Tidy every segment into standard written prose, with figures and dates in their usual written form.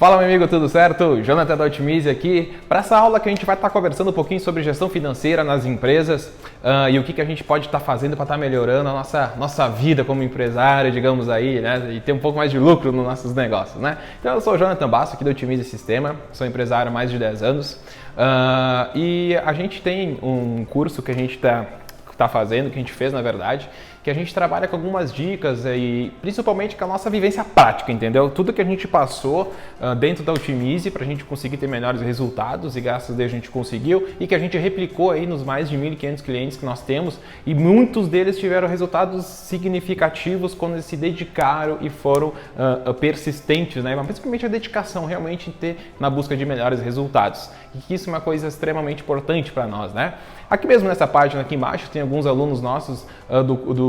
Fala, meu amigo, tudo certo? Jonathan da Otimize aqui para essa aula que a gente vai estar conversando um pouquinho sobre gestão financeira nas empresas e o que a gente pode estar fazendo para estar melhorando a nossa vida como empresário, digamos aí, né? E ter um pouco mais de lucro nos nossos negócios, né? Então, eu sou o Jonathan Basso aqui da Otimize Sistema, sou empresário há mais de 10 anos e a gente tem um curso que a gente está fazendo, que a gente fez na verdade, que a gente trabalha com algumas dicas e principalmente com a nossa vivência prática, entendeu? Tudo que a gente passou dentro da Otimize para a gente conseguir ter melhores resultados e graças a Deus a gente conseguiu e que a gente replicou aí nos mais de 1.500 clientes que nós temos e muitos deles tiveram resultados significativos quando eles se dedicaram e foram persistentes, né? Mas principalmente a dedicação realmente em ter na busca de melhores resultados e que isso é uma coisa extremamente importante para nós, né? Aqui mesmo nessa página aqui embaixo tem alguns alunos nossos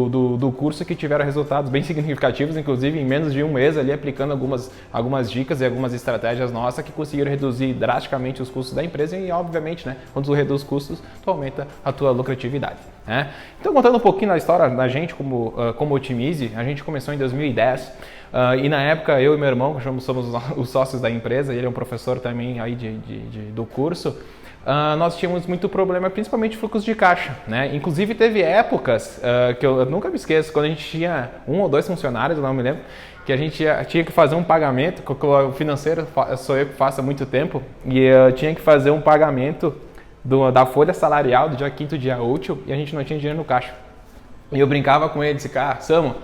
do curso que tiveram resultados bem significativos, inclusive em menos de um mês ali aplicando algumas dicas e algumas estratégias nossas que conseguiram reduzir drasticamente os custos da empresa e obviamente, né, quando tu reduz custos, tu aumenta a tua lucratividade, né? Então contando um pouquinho da história da gente como Otimize, a gente começou em 2010 e na época eu e meu irmão, que somos os sócios da empresa, ele é um professor também aí do curso. Nós tínhamos muito problema, principalmente fluxo de caixa, né? Inclusive teve épocas que eu nunca me esqueço, quando a gente tinha 1 ou 2 funcionários, não me lembro, que a gente tinha que fazer um pagamento, o financeiro sou eu que faço há muito tempo, e eu tinha que fazer um pagamento da folha salarial do dia 5º dia útil e a gente não tinha dinheiro no caixa. E eu brincava com ele, disse, cara, Samu,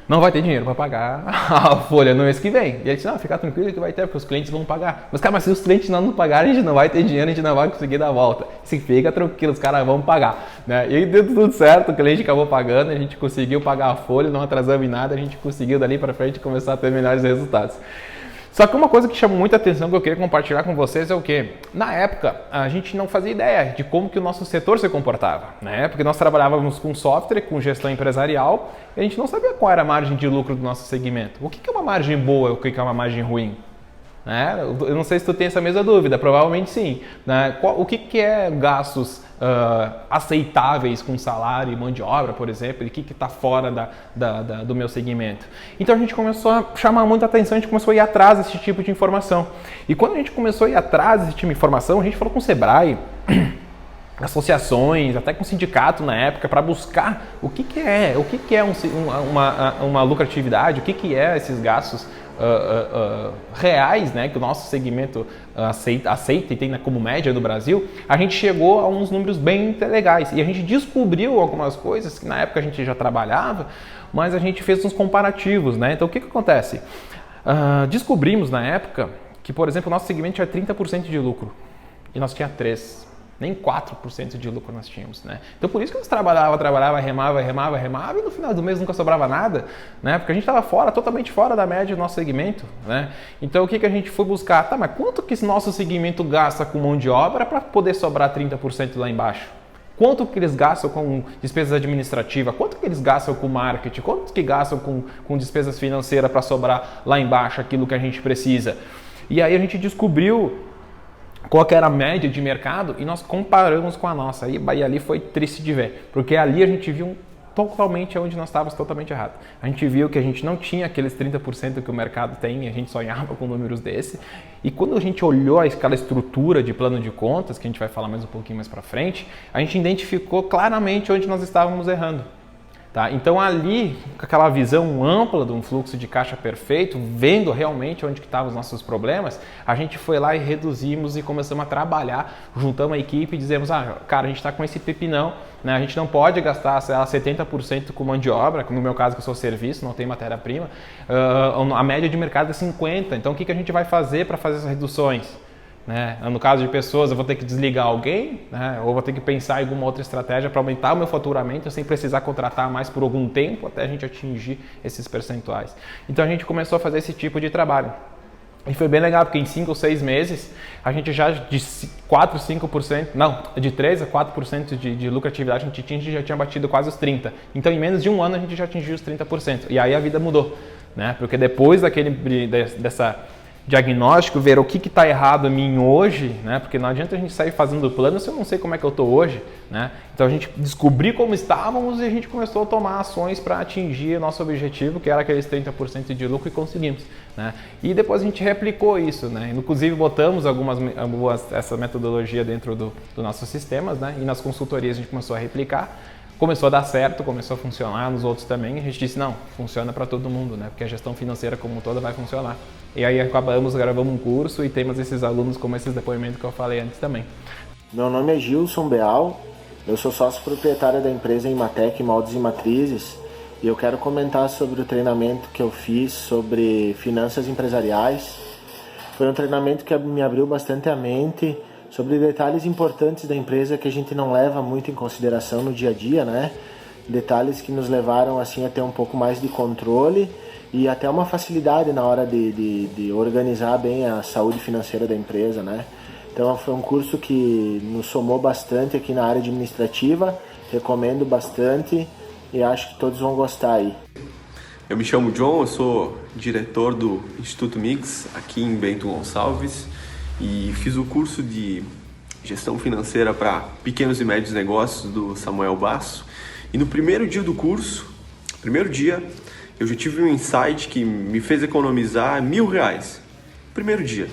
não vai ter dinheiro para pagar a folha no mês que vem. E ele disse, não, fica tranquilo que vai ter, porque os clientes vão pagar. Mas, cara, mas se os clientes não pagarem, a gente não vai ter dinheiro, a gente não vai conseguir dar a volta. Se fica tranquilo, os caras vão pagar, né? E aí deu tudo certo, o cliente acabou pagando, a gente conseguiu pagar a folha, não atrasamos em nada, a gente conseguiu dali para frente começar a ter melhores resultados. Só que uma coisa que chamou muita atenção que eu queria compartilhar com vocês é o quê? Na época, a gente não fazia ideia de como que o nosso setor se comportava, né? Porque nós trabalhávamos com software, com gestão empresarial, e a gente não sabia qual era a margem de lucro do nosso segmento. O que é uma margem boa e o que é uma margem ruim? Né? Eu não sei se tu tem essa mesma dúvida, provavelmente sim. Né? O que é gastos aceitáveis com salário e mão de obra, por exemplo, e o que está fora do meu segmento? Então a gente começou a chamar muita atenção, a gente começou a ir atrás desse tipo de informação. E quando a gente começou a ir atrás desse tipo de informação, a gente falou com o Sebrae, associações, até com o sindicato na época, para buscar o que é uma lucratividade, o que é esses gastos reais, né, que o nosso segmento aceita e tem como média no Brasil. A gente chegou a uns números bem legais e a gente descobriu algumas coisas que na época a gente já trabalhava, mas a gente fez uns comparativos, né? Então o que acontece? Descobrimos na época que, por exemplo, o nosso segmento tinha 30% de lucro e nós tinha 3%. Nem 4% de lucro nós tínhamos, né? Então por isso que nós trabalhava, remava e no final do mês nunca sobrava nada, né? Porque a gente estava totalmente fora da média do nosso segmento, né? Então o que a gente foi buscar? Tá, mas quanto que esse nosso segmento gasta com mão de obra para poder sobrar 30% lá embaixo? Quanto que eles gastam com despesas administrativas? Quanto que eles gastam com marketing? Quanto que gastam com despesas financeiras para sobrar lá embaixo aquilo que a gente precisa? E aí a gente descobriu qual que era a média de mercado e nós comparamos com a nossa. E ali foi triste de ver, porque ali a gente viu totalmente onde nós estávamos totalmente errado. A gente viu que a gente não tinha aqueles 30% que o mercado tem, a gente sonhava com números desse. E quando a gente olhou aquela estrutura de plano de contas, que a gente vai falar mais um pouquinho mais para frente, a gente identificou claramente onde nós estávamos errando. Tá? Então ali, com aquela visão ampla de um fluxo de caixa perfeito, vendo realmente onde estavam os nossos problemas, a gente foi lá e reduzimos e começamos a trabalhar, juntamos a equipe e dizemos, cara, a gente está com esse pepinão, né? A gente não pode gastar, sei lá, 70% com mão de obra, no meu caso que eu sou serviço, não tem matéria-prima, a média de mercado é 50%, então o que a gente vai fazer para fazer essas reduções? Né? No caso de pessoas, eu vou ter que desligar alguém, né? Ou vou ter que pensar em alguma outra estratégia para aumentar o meu faturamento sem precisar contratar mais por algum tempo até a gente atingir esses percentuais. Então a gente começou a fazer esse tipo de trabalho. E foi bem legal, porque em 5 ou 6 meses, a gente já de 4, 5%, não, de 3 a 4% de lucratividade, a gente já tinha batido quase os 30%. Então em menos de um ano a gente já atingiu os 30%. E aí a vida mudou, né? Porque depois diagnóstico, ver o que está errado em mim hoje, né? Porque não adianta a gente sair fazendo plano se eu não sei como é que eu estou hoje, né? Então a gente descobriu como estávamos e a gente começou a tomar ações para atingir o nosso objetivo, que era aqueles 30% de lucro, e conseguimos, né? E depois a gente replicou isso, né? Inclusive botamos essa metodologia dentro do nossos sistemas, né? E nas consultorias a gente começou a replicar. Começou a dar certo, começou a funcionar nos outros também. A gente disse, não, funciona para todo mundo, né? Porque a gestão financeira como toda vai funcionar. E aí gravamos um curso e temos esses alunos como esses depoimentos que eu falei antes também. Meu nome é Gilson Beal, eu sou sócio proprietário da empresa Imatec Moldes e Matrizes e eu quero comentar sobre o treinamento que eu fiz sobre finanças empresariais. Foi um treinamento que me abriu bastante a mente sobre detalhes importantes da empresa que a gente não leva muito em consideração no dia a dia, né? Detalhes que nos levaram assim a ter um pouco mais de controle e até uma facilidade na hora de organizar bem a saúde financeira da empresa, né? Então foi um curso que nos somou bastante aqui na área administrativa, recomendo bastante e acho que todos vão gostar aí. Eu me chamo John, eu sou diretor do Instituto Mix aqui em Bento Gonçalves e fiz o curso de gestão financeira para pequenos e médios negócios do Samuel Basso. E no primeiro dia do curso, eu já tive um insight que me fez economizar R$1.000. Primeiro dia.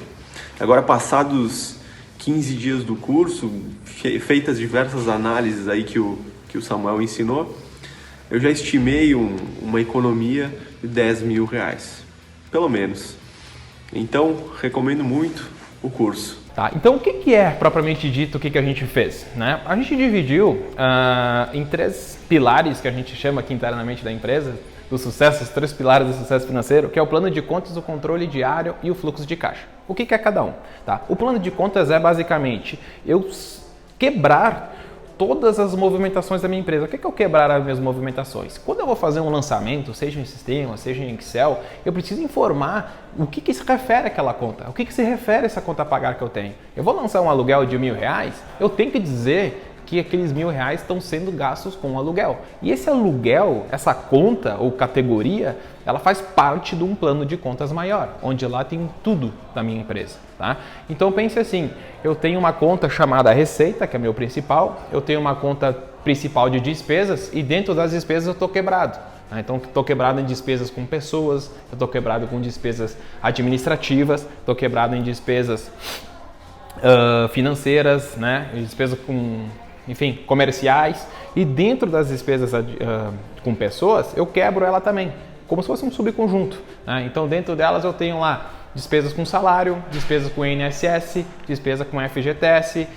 Agora, passados 15 dias do curso, feitas diversas análises aí que o Samuel ensinou, eu já estimei uma economia de R$10.000, pelo menos. Então, recomendo muito o curso. Tá, então o que é propriamente dito o que a gente fez, né? A gente dividiu em 3 pilares que a gente chama aqui internamente da empresa, do sucesso, os 3 pilares do sucesso financeiro, que é o plano de contas, o controle diário e o fluxo de caixa. O que é cada um? Tá? O plano de contas é basicamente eu quebrar todas as movimentações da minha empresa. O que é eu quebrar as minhas movimentações? Quando eu vou fazer um lançamento, seja em sistema, seja em Excel, eu preciso informar o que se refere àquela conta, o que se refere a essa conta a pagar que eu tenho. Eu vou lançar um aluguel de R$1.000, eu tenho que dizer que aqueles R$1.000 estão sendo gastos com aluguel. E esse aluguel, essa conta ou categoria, ela faz parte de um plano de contas maior, onde lá tem tudo da minha empresa. Tá? Então pense assim, eu tenho uma conta chamada receita, que é meu principal, eu tenho uma conta principal de despesas e dentro das despesas eu estou quebrado. Então, estou quebrado em despesas com pessoas, eu estou quebrado com despesas administrativas, estou quebrado em despesas financeiras, né? Despesas com, enfim, comerciais. E dentro das despesas com pessoas, eu quebro ela também, como se fosse um subconjunto. Né? Então, dentro delas eu tenho lá despesas com salário, despesas com INSS, despesa com FGTS,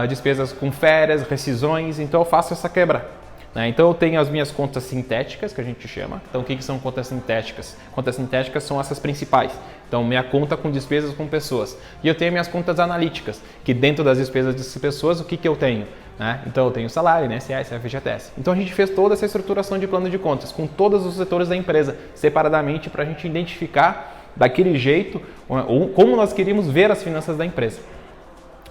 despesas com férias, rescisões. Então, eu faço essa quebra. Então eu tenho as minhas contas sintéticas, que a gente chama. Então o que são contas sintéticas? Contas sintéticas são essas principais. Então minha conta com despesas com pessoas. E eu tenho minhas contas analíticas, que dentro das despesas de pessoas, o que eu tenho? Então eu tenho salário, INSS, FGTS. Então a gente fez toda essa estruturação de plano de contas, com todos os setores da empresa, separadamente, para a gente identificar daquele jeito como nós queríamos ver as finanças da empresa.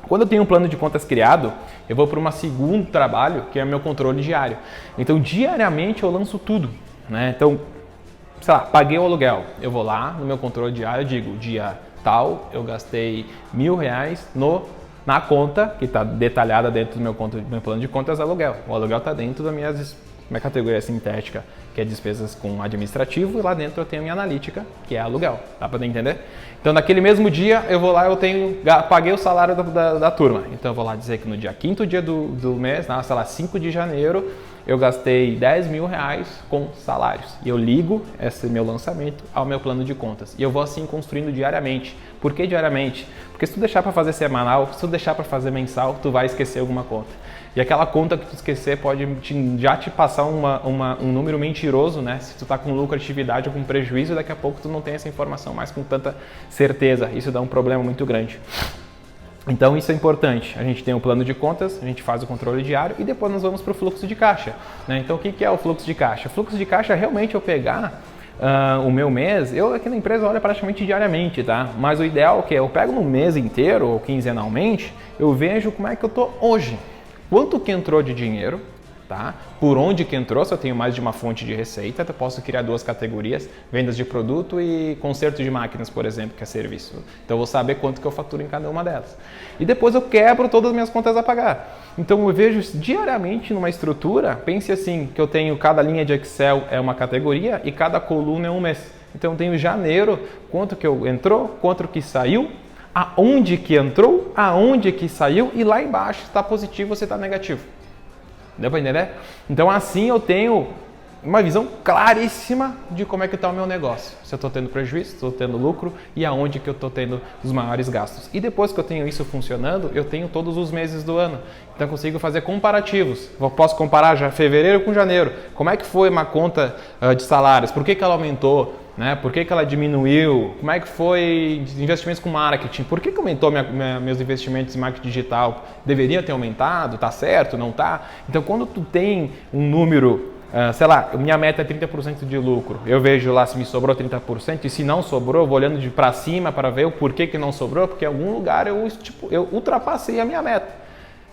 Quando eu tenho um plano de contas criado, eu vou para um segundo trabalho, que é o meu controle diário. Então, diariamente eu lanço tudo. Né? Então, sei lá, paguei o aluguel. Eu vou lá no meu controle diário e digo, dia tal, eu gastei R$1.000 na conta, que está detalhada dentro do meu plano de contas, aluguel. O aluguel está dentro da minha categoria sintética, que é despesas com administrativo, e lá dentro eu tenho a minha analítica, que é aluguel. Dá para entender? Então, naquele mesmo dia, eu vou lá, paguei o salário da turma. Então, eu vou lá dizer que no dia 5º dia do mês, sei lá, 5 de janeiro, eu gastei R$10.000 com salários. E eu ligo esse meu lançamento ao meu plano de contas. E eu vou assim construindo diariamente. Por que diariamente? Porque se tu deixar para fazer semanal, se tu deixar para fazer mensal, tu vai esquecer alguma conta. E aquela conta que tu esquecer pode já te passar um número mentiroso, né? Se tu tá com lucratividade ou com prejuízo, daqui a pouco tu não tem essa informação mais com tanta certeza. Isso dá um problema muito grande. Então isso é importante. A gente tem um plano de contas, a gente faz o controle diário e depois nós vamos para o fluxo de caixa. Né? Então o que é o fluxo de caixa? O fluxo de caixa é realmente eu pegar o meu mês, eu aqui na empresa olho praticamente diariamente, tá? Mas o ideal é que eu pego no mês inteiro ou quinzenalmente, eu vejo como é que eu tô hoje. Quanto que entrou de dinheiro, tá? Por onde que entrou, se eu tenho mais de uma fonte de receita, eu posso criar 2 categorias, vendas de produto e conserto de máquinas, por exemplo, que é serviço. Então eu vou saber quanto que eu faturo em cada uma delas. E depois eu quebro todas as minhas contas a pagar. Então eu vejo diariamente numa estrutura, pense assim, que eu tenho cada linha de Excel é uma categoria e cada coluna é um mês. Então eu tenho janeiro, quanto que entrou, quanto que saiu, aonde que entrou, aonde que saiu e lá embaixo se está positivo ou se está negativo. Deu para entender? Então assim eu tenho uma visão claríssima de como é que está o meu negócio. Se eu estou tendo prejuízo, se estou tendo lucro e aonde que eu estou tendo os maiores gastos. E depois que eu tenho isso funcionando, eu tenho todos os meses do ano. Então eu consigo fazer comparativos. Eu posso comparar já fevereiro com janeiro. Como é que foi uma conta de salários? Por que ela aumentou? Né? Por que ela diminuiu? Como é que foi investimentos com marketing? Por que aumentou meus investimentos em marketing digital? Deveria ter aumentado? Tá certo? Não tá? Então quando tu tem um número, sei lá, minha meta é 30% de lucro, eu vejo lá se me sobrou 30% e se não sobrou, eu vou olhando de para cima para ver o porquê que não sobrou, porque em algum lugar eu ultrapassei a minha meta,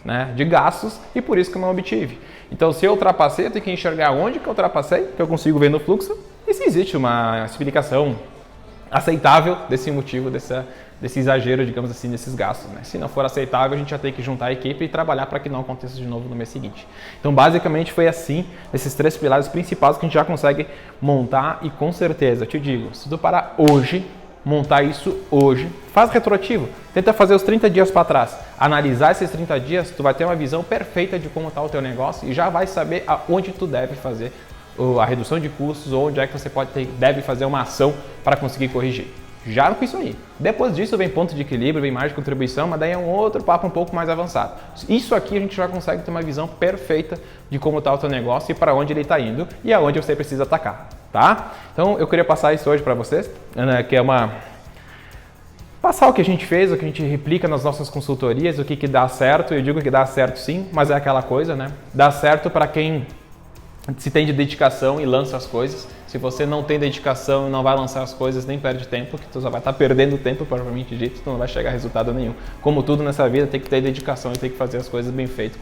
né, de gastos e por isso que eu não obtive. Então se eu ultrapassei, eu tenho que enxergar onde que eu ultrapassei, que eu consigo ver no fluxo, e se existe uma explicação aceitável desse motivo, desse exagero, digamos assim, desses gastos. Né? Se não for aceitável, a gente já tem que juntar a equipe e trabalhar para que não aconteça de novo no mês seguinte. Então, basicamente, foi assim, esses 3 pilares principais que a gente já consegue montar e, com certeza, eu te digo, se tu parar hoje, montar isso hoje, faz retroativo, tenta fazer os 30 dias para trás, analisar esses 30 dias, tu vai ter uma visão perfeita de como está o teu negócio e já vai saber aonde tu deve fazer a redução de custos, onde é que você deve fazer uma ação para conseguir corrigir. Já com isso aí. Depois disso vem ponto de equilíbrio, vem margem de contribuição, mas daí é um outro papo um pouco mais avançado. Isso aqui a gente já consegue ter uma visão perfeita de como está o teu negócio e para onde ele está indo e aonde você precisa atacar, tá? Então eu queria passar isso hoje para vocês, né, que é passar o que a gente fez, o que a gente replica nas nossas consultorias, o que dá certo. Eu digo que dá certo sim, mas é aquela coisa, né? Dá certo para quem se tem de dedicação e lança as coisas. Se você não tem dedicação e não vai lançar as coisas, nem perde tempo, que tu só vai estar perdendo tempo, provavelmente dito, tu não vai chegar a resultado nenhum. Como tudo nessa vida, tem que ter dedicação e tem que fazer as coisas bem feitas,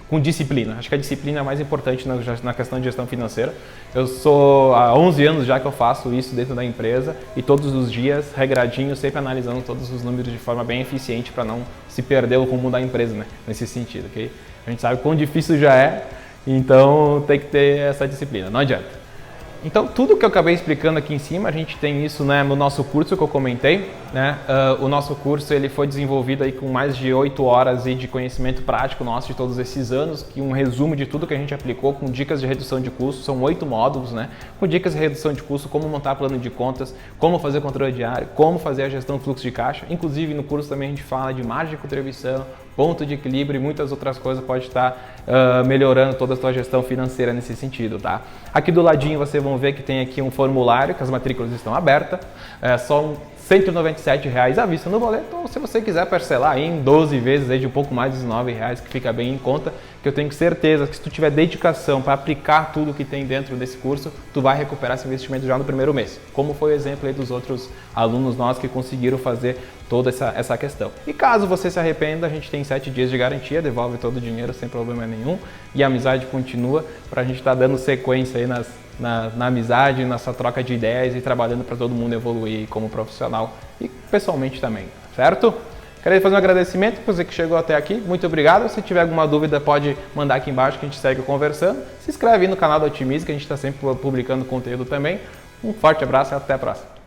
com disciplina. Acho que a disciplina é mais importante na questão de gestão financeira. Eu sou há 11 anos já que eu faço isso dentro da empresa e todos os dias, regradinho, sempre analisando todos os números de forma bem eficiente para não se perder o rumo da empresa, né? Nesse sentido, ok? A gente sabe quão difícil já é, então tem que ter essa disciplina, não adianta. Então, tudo que eu acabei explicando aqui em cima, a gente tem isso, né, no nosso curso que eu comentei. Né? O nosso curso ele foi desenvolvido aí com mais de 8 horas de conhecimento prático nosso de todos esses anos, que um resumo de tudo que a gente aplicou com dicas de redução de custo. São 8 módulos, né, com dicas de redução de custo, como montar plano de contas, como fazer controle diário, como fazer a gestão do fluxo de caixa. Inclusive, no curso também a gente fala de margem de contribuição, ponto de equilíbrio e muitas outras coisas pode estar melhorando toda a sua gestão financeira nesse sentido, tá? Aqui do ladinho vocês vão ver que tem aqui um formulário, que as matrículas estão abertas, são R$ 197,00 à vista no boleto, ou se você quiser parcelar aí em 12 vezes aí de um pouco mais de R$19,00, que fica bem em conta, que eu tenho certeza que se tu tiver dedicação para aplicar tudo que tem dentro desse curso, tu vai recuperar esse investimento já no primeiro mês, como foi o exemplo aí dos outros alunos nossos que conseguiram fazer toda essa questão. E caso você se arrependa, a gente tem 7 dias de garantia, devolve todo o dinheiro sem problema nenhum e a amizade continua para a gente estar dando sequência aí na amizade, nessa troca de ideias e trabalhando para todo mundo evoluir como profissional e pessoalmente também, certo? Quero fazer um agradecimento para você que chegou até aqui, muito obrigado. Se tiver alguma dúvida pode mandar aqui embaixo que a gente segue conversando. Se inscreve aí no canal da Otimize que a gente está sempre publicando conteúdo também. Um forte abraço e até a próxima.